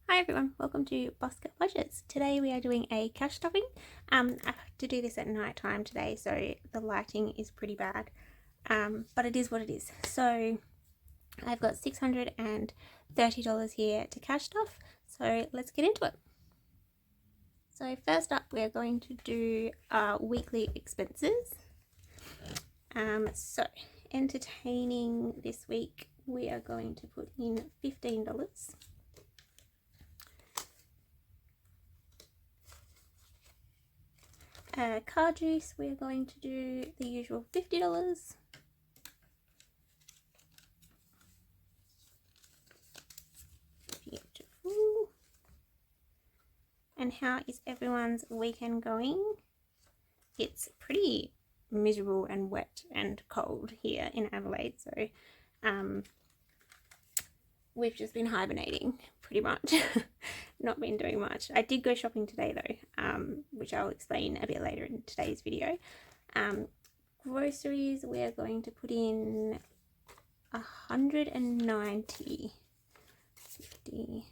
Hi everyone, welcome to Bossgirlbudgeting. Today we are doing a cash stuffing. I have to do this at night time today, so the lighting is pretty bad, but it is what it is. So I've got $630 here to cash stuff, so let's get into it. So first up, we're going to do our weekly expenses. So entertaining this week, we are going to put in $15. Car juice, we're going to do the usual $50. Beautiful. And how is everyone's weekend going? It's pretty miserable and wet and cold here in Adelaide, so we've just been hibernating pretty much. Not been doing much. I did go shopping today though, which I'll explain a bit later in today's video. Groceries, we're going to put in 190, 50,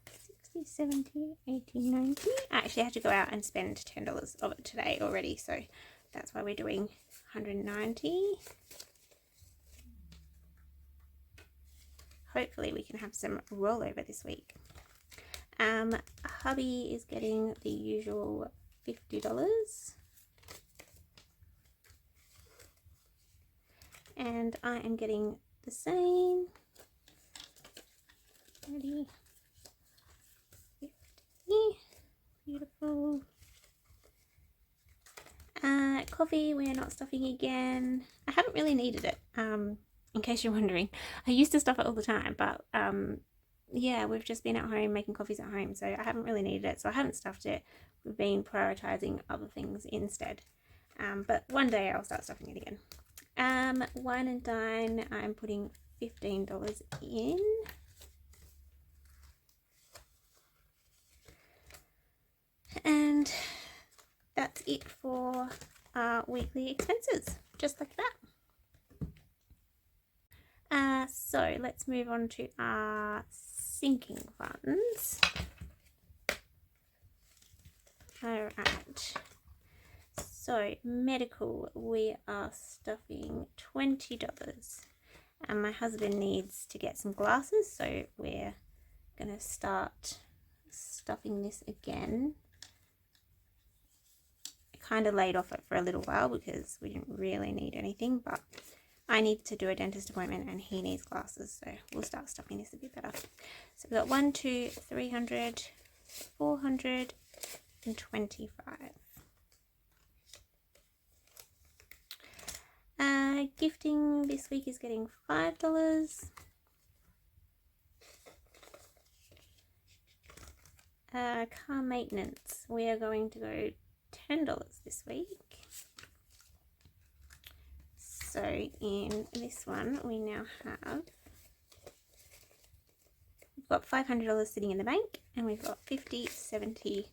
60, 70, 80, 90. I actually had to go out and spend $10 of it today already, so that's why we're doing 190. Hopefully we can have some rollover this week. Hubby is getting the usual $50. And I am getting the same. 30, 50. Beautiful. Coffee, we're not stuffing again. I haven't really needed it. In case you're wondering, I used to stuff it all the time, but yeah, we've just been at home making coffees at home, so I haven't really needed it, so I haven't stuffed it. We've been prioritizing other things instead, but one day I'll start stuffing it again. Wine and dine, I'm putting $15 in. And that's it for our weekly expenses, just like that. So let's move on to our sinking funds. Alright, so medical, we are stuffing $20, and my husband needs to get some glasses, so we're going to start stuffing this again. I kind of laid off it for a little while because we didn't really need anything, but I need to do a dentist appointment and he needs glasses, so we'll start stuffing this a bit better. So we've got 1, 2, 300, 425. Gifting this week is getting $5. Car maintenance, we are going to go $10 this week. So in this one, we now have, we've got $500 sitting in the bank, and we've got 50, 70,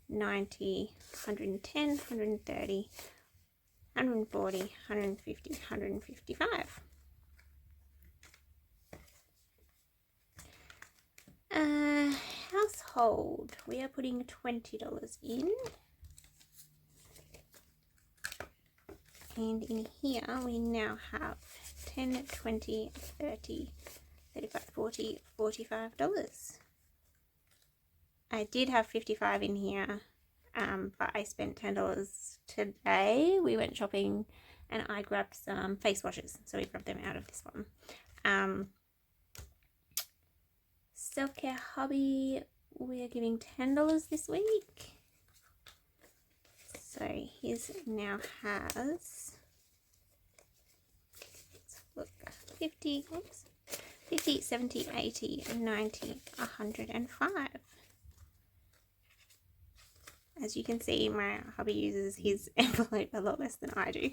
90, 110, 130, 140, 150, 155. Household, we are putting $20 in. And in here we now have 10, 20, 30, 35, 40, $45. I did have 55 in here, but I spent $10 today. We went shopping and I grabbed some face washes, so we grabbed them out of this one. Self-care hubby, we're giving $10 this week. So his now has, let's look, 50, 70, 80, 90, 105. As you can see, my hubby uses his envelope a lot less than I do.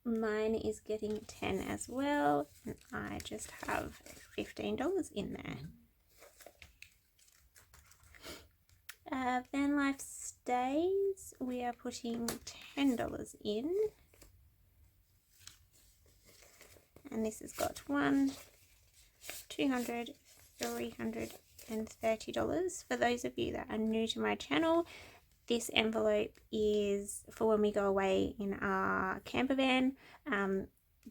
Mine is getting 10 as well, and I just have $15 in there. Van Life Stays, we are putting $10 in. and this has got $100, $200, $330. For those of you that are new to my channel, this envelope is for when we go away in our camper van.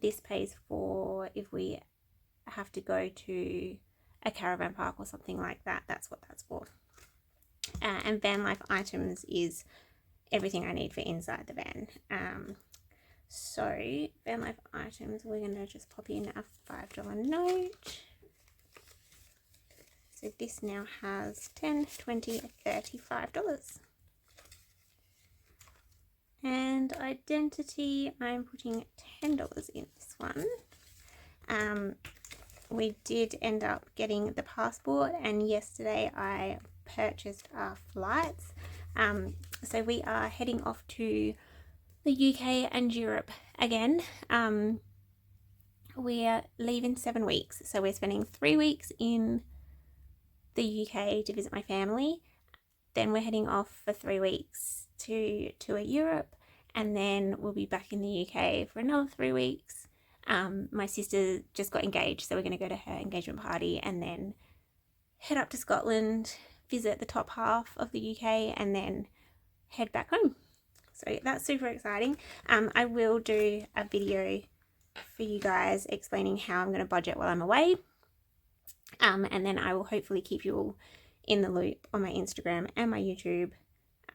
This pays for if we have to go to a caravan park or something like that. That's what that's for. And van life items is everything I need for inside the van. So van life items, we're going to just pop in a $5 note. So this now has $10, $20, $35. And identity, I'm putting $10 in this one. We did end up getting the passport, and yesterday I purchased our flights. So we are heading off to the UK and Europe again. We are leaving 7 weeks, so we're spending 3 weeks in the UK to visit my family. Then we're heading off for 3 weeks to Europe, and then we'll be back in the UK for another 3 weeks. My sister just got engaged, so we're going to go to her engagement party and then head up to Scotland, visit the top half of the UK, and then head back home. So that's super exciting. I will do a video for you guys explaining how I'm going to budget while I'm away, and then I will hopefully keep you all in the loop on my Instagram and my YouTube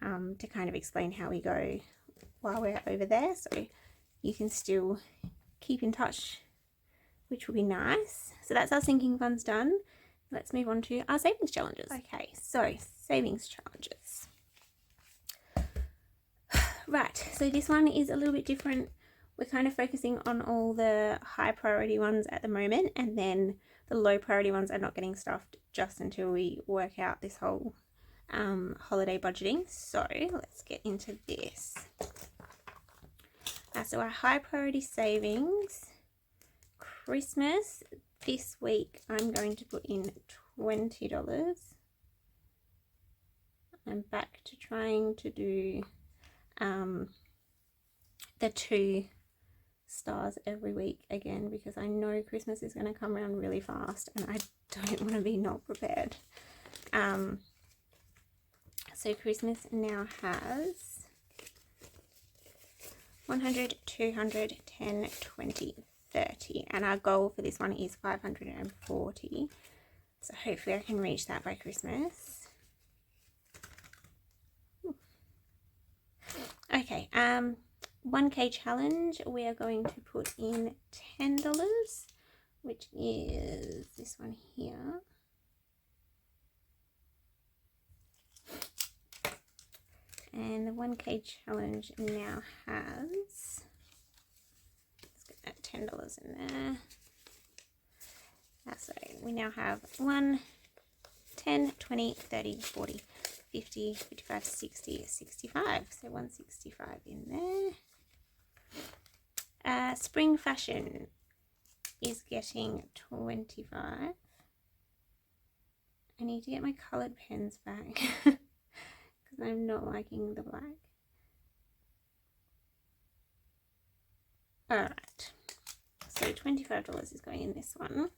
to kind of explain how we go while we're over there, so you can still keep in touch, which will be nice. So that's our sinking funds done. Let's move on to our savings challenges. Okay, so savings challenges. Right, so this one is a little bit different. We're kind of focusing on all the high priority ones at the moment, and then the low priority ones are not getting stuffed just until we work out this whole holiday budgeting. So let's get into this. So our high priority savings, Christmas, this week I'm going to put in $20. I'm back to trying to do the 2 stars every week again, because I know Christmas is going to come around really fast and I don't want to be not prepared. So Christmas now has 100, 200, 10, 20, 30, and our goal for this one is 540. So hopefully I can reach that by Christmas. Okay, 1K challenge, we are going to put in $10, which is this one here. And the 1K challenge now has, let's get that $10 in there. So we now have 1, 10, 20, 30, 40, 50, 55, 60, 65. So 165 in there. Spring fashion is getting 25. I need to get my coloured pens back because I'm not liking the black. Alright, so $25 is going in this one.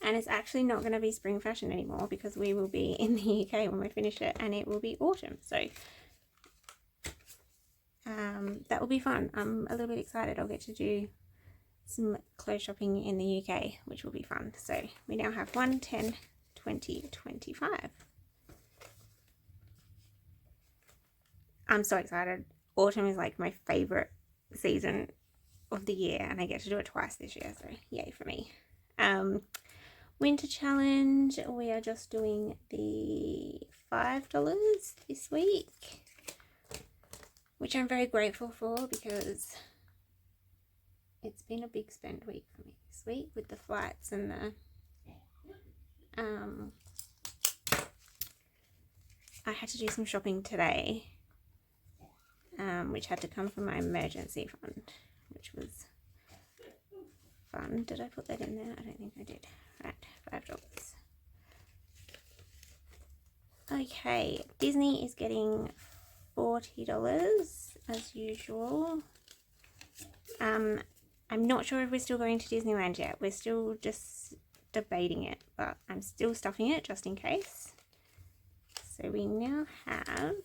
And it's actually not going to be spring fashion anymore because we will be in the UK when we finish it, and it will be autumn. So that will be fun. I'm a little bit excited. I'll get to do some clothes shopping in the UK, which will be fun. So we now have 1, 10, 20, 25. I'm so excited. Autumn is like my favourite season of the year, and I get to do it twice this year, so yay for me. Winter challenge, we are just doing the $5 this week, which I'm very grateful for because it's been a big spend week for me this week with the flights and the I had to do some shopping today, which had to come from my emergency fund, which was fun. Did I put that in there? I don't think I did. Right, $5. Okay, Disney is getting $40 as usual. I'm not sure if we're still going to Disneyland yet. We're still just debating it, but I'm still stuffing it just in case. So we now have,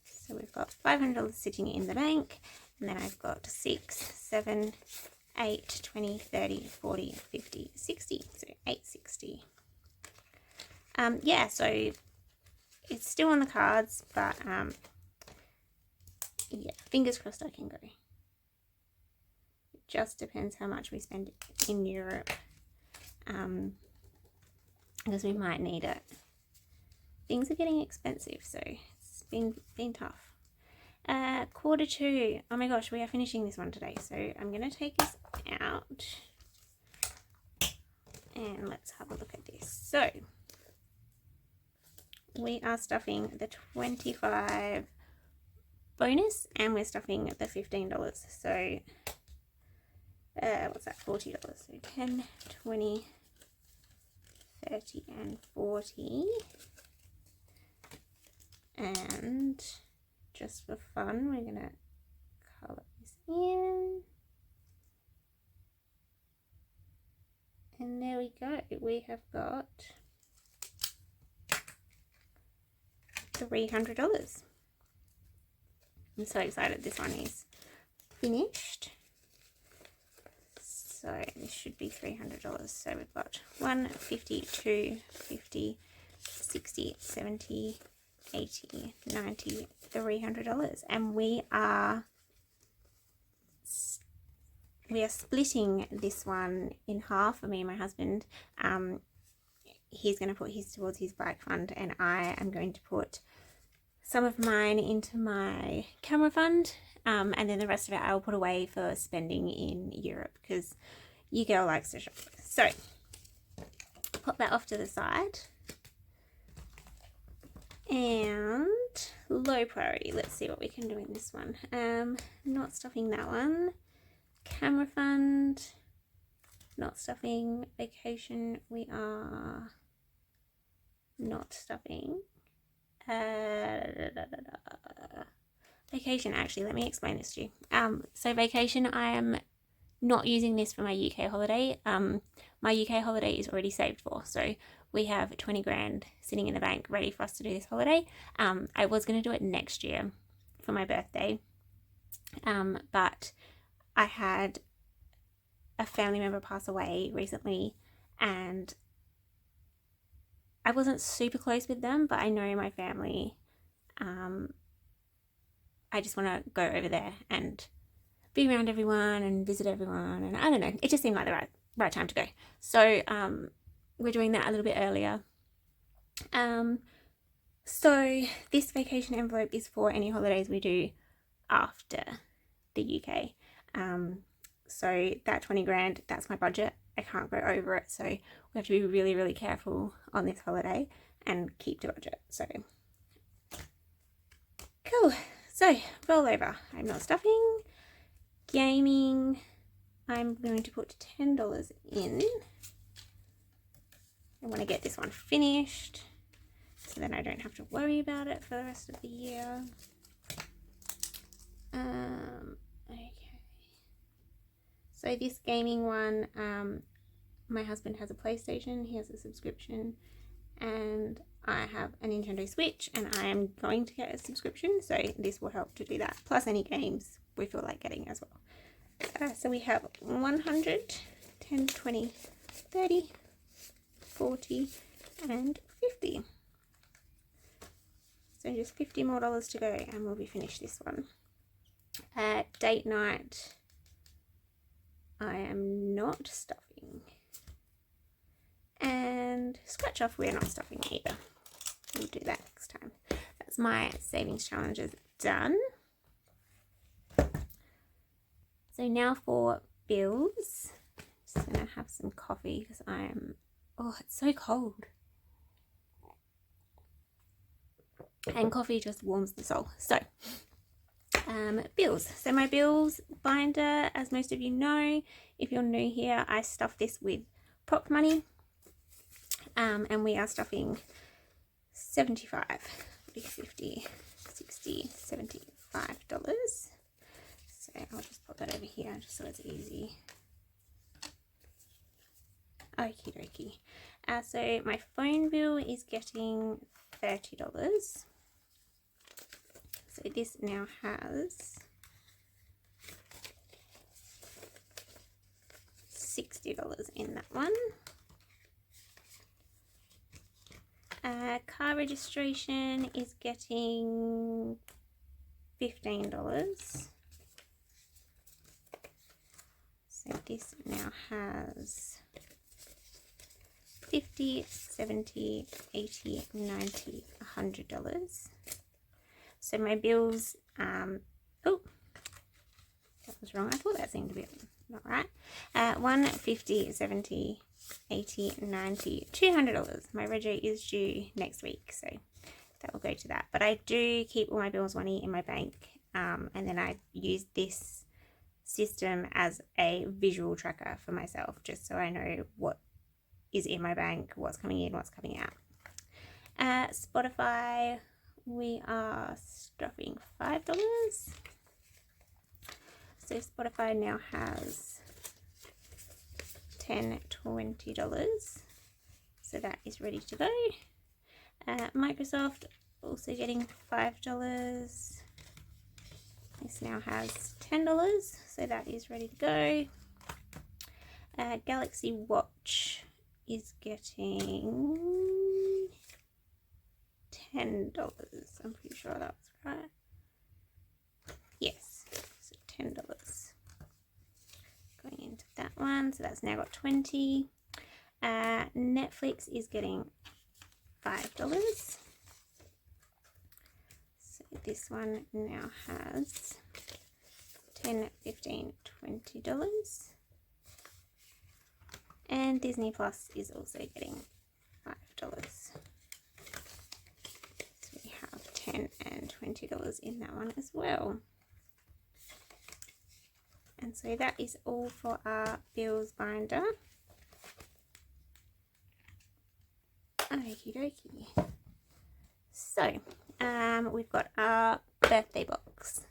so we've got $500 sitting in the bank, and then I've got 6, 7, 8, 20, 30, 40, 50, 60, so $860. Yeah, so it's still on the cards, but yeah, fingers crossed I can go. It just depends how much we spend in Europe, because we might need it. Things are getting expensive, so it's been tough. Quarter 2. Oh my gosh, we are finishing this one today, so I'm going to take this out and let's have a look at this. So we are stuffing the 25 bonus and we're stuffing the $15. So what's that, $40? So 10, 20, 30 and 40. And just for fun, we're going to colour this in. And there we go. We have got $300. I'm so excited this one is finished. So this should be $300. So we've got 1, 50, 2, 50, 60, 70, 80, 90, $300. And we are splitting this one in half for me and my husband. He's going to put his towards his bike fund, and I am going to put some of mine into my camera fund, and then the rest of it I'll put away for spending in Europe, because your girl likes to shop. So pop that off to the side. And low priority, let's see what we can do in this one. Not stuffing that one. Camera fund, not stuffing. Vacation, we are not stuffing. Vacation, actually, let me explain this to you. So vacation, I am not using this for my UK holiday. My UK holiday is already saved for, so we have 20 grand sitting in the bank ready for us to do this holiday. I was going to do it next year for my birthday, but I had a family member pass away recently, and I wasn't super close with them, but I know my family. I just want to go over there and be around everyone and visit everyone, and I don't know, it just seemed like the right time to go. So we're doing that a little bit earlier. So this vacation envelope is for any holidays we do after the UK. So that 20 grand, that's my budget. I can't go over it, so we have to be really, really careful on this holiday and keep to budget. So cool. So rollover, I'm not stuffing. Gaming, I'm going to put $10 in. I want to get this one finished, so then I don't have to worry about it for the rest of the year. Okay. So this gaming one, my husband has a PlayStation, he has a subscription, and I have a Nintendo Switch, and I am going to get a subscription, so this will help to do that, plus any games we feel like getting as well. So we have 100, 10, 20, 30, 40, and 50. So just $50 more to go, and we'll be finished this one. Date night, I am not stuffing. And scratch off, we're not stuffing either. We'll do that next time. That's my savings challenges done. So now for bills. Just gonna have some coffee because I am, oh, it's so cold. And coffee just warms the soul. So bills. So my bills binder, as most of you know, if you're new here, I stuff this with prop money. And we are stuffing 75, 40, 50, 60, $75. So I'll pop that over here just so it's easy. Okie dokie. So my phone bill is getting $30. So this now has $60 in that one. Car registration is getting $15. So this now has 50, 70, 80, 90, $100. So my bills, oh, that was wrong. I thought that seemed to be not right. 150, 70, 80, 90, $200. My regi is due next week, so that will go to that. But I do keep all my bills money in my bank, and then I use this system as a visual tracker for myself, just so I know what is in my bank, what's coming in, what's coming out. Spotify, we are stuffing $5. So Spotify now has $10, $20. So that is ready to go. Microsoft also getting $5. This now has $10, so that is ready to go. Galaxy Watch is getting $10. I'm pretty sure that's right. Yes, so $10 going into that one. So that's now got 20. Netflix is getting $5. So this one now has $10, $15, $20. And Disney Plus is also getting $5. So we have $10 and $20 in that one as well. And so that is all for our bills binder. Okie dokie. So, we've got our birthday box.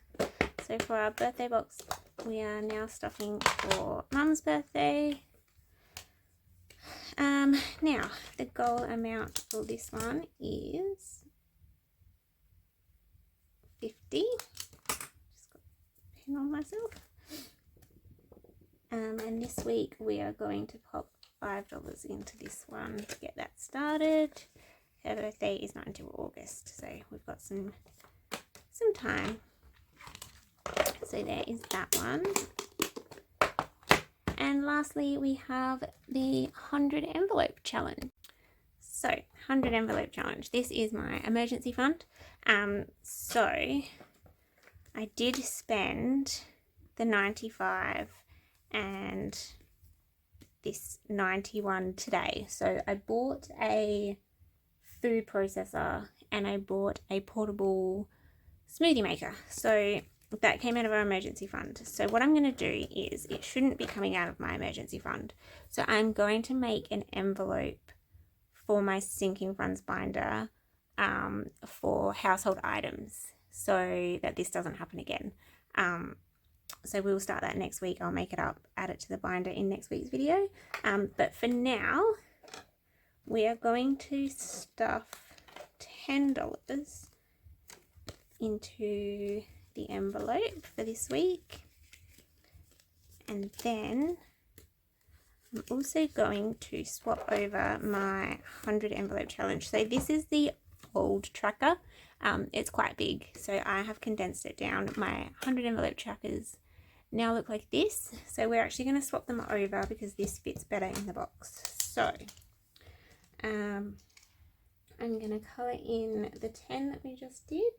So for our birthday box, we are now stuffing for Mum's birthday. Now, the goal amount for this one is 50. Just got a pen on myself. And this week we are going to pop $5 into this one to get that started. Her birthday is not until August, so we've got some time. So there is that one. And lastly, we have the 100 envelope challenge. So 100 envelope challenge. This is my emergency fund. So I did spend the 95 and this 91 today. So I bought a food processor and I bought a portable smoothie maker. So that came out of our emergency fund. So what I'm going to do is, it shouldn't be coming out of my emergency fund. So I'm going to make an envelope for my sinking funds binder for household items so that this doesn't happen again. So we'll start that next week. I'll make it up, add it to the binder in next week's video. But for now, we are going to stuff $10 into the envelope for this week. And then I'm also going to swap over my 100 envelope challenge. So this is the old tracker. It's quite big, so I have condensed it down. My 100 envelope trackers now look like this. So we're actually going to swap them over because this fits better in the box. So I'm going to colour in the 10 that we just did.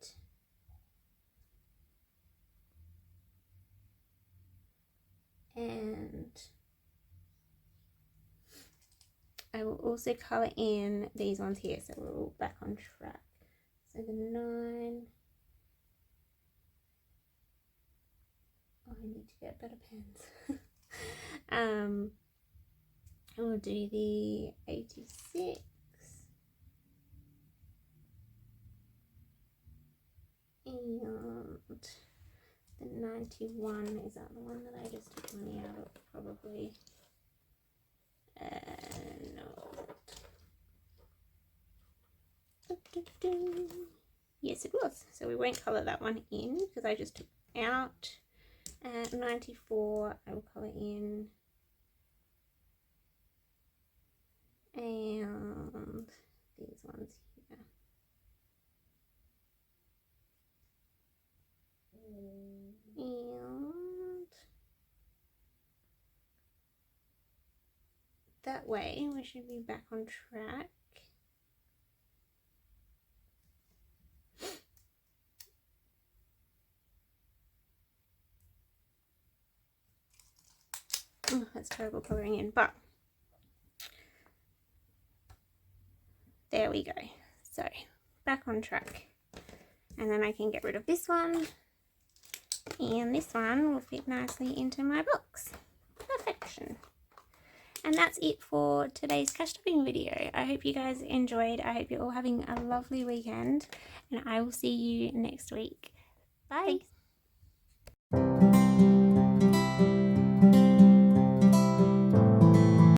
And I will also colour in these ones here, so we're all back on track. So the 9. Oh, I need to get better pens. We'll do the 86. And The 91, is that the one that I just took money out of? Probably. No. Yes, it was. So we won't colour that one in because I just took out. 94, I will colour in. And these ones here. And that way we should be back on track. Oh, that's terrible colouring in, but there we go. So back on track. And then I can get rid of this one. And this one will fit nicely into my box. Perfection. And that's it for today's cash stuffing video. I hope you guys enjoyed. I hope you're all having a lovely weekend. And I will see you next week. Bye.